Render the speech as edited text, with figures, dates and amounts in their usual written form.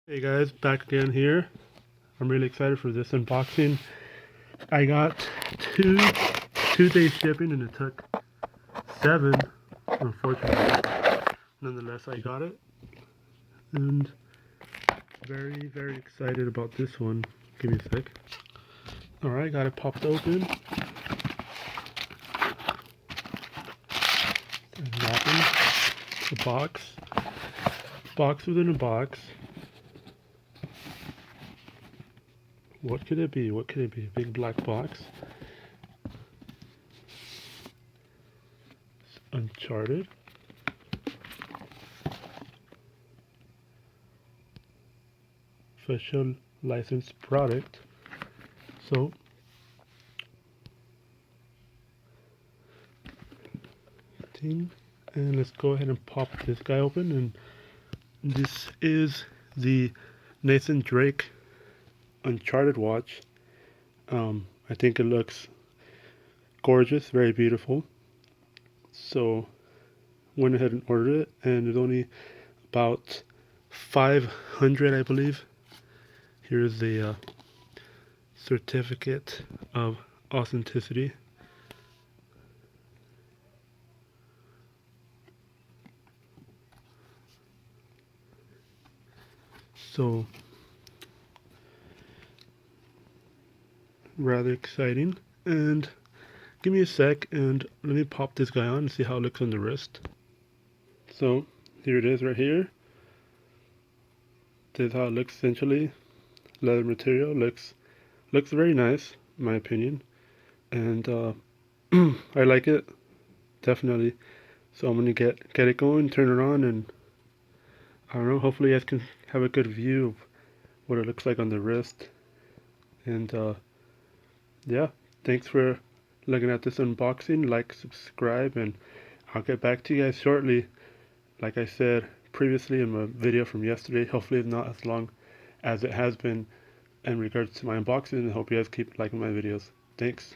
Hey guys, back again here. I'm really excited for this unboxing. I got two-day shipping and it took 7, unfortunately. Nonetheless, I got it. And very excited about this one. Give me a sec. Alright, got it popped open. And wrapping the box. Box within a box. What could it be? What could it be? A big black box. It's Uncharted. Official licensed product. So, and let's go ahead and pop this guy open. And this is the Nathan Drake Uncharted watch. I think it looks gorgeous, very beautiful. So went ahead and ordered it, and it's only about 500, I believe. Here's the certificate of authenticity. So rather exciting. And give me a sec and let me pop this guy on and see how it looks on the wrist. So here it is right here. This is how it looks essentially. Leather material looks very nice in my opinion, and I like it definitely. So I'm gonna get it going, turn it on, and I don't know, hopefully you guys can have a good view of what it looks like on the wrist. And yeah, thanks for looking at this unboxing. Like, subscribe, and I'll get back to you guys shortly. Like I said previously in my video from yesterday, hopefully it's not as long as it has been in regards to my unboxing, and I hope you guys keep liking my videos. Thanks.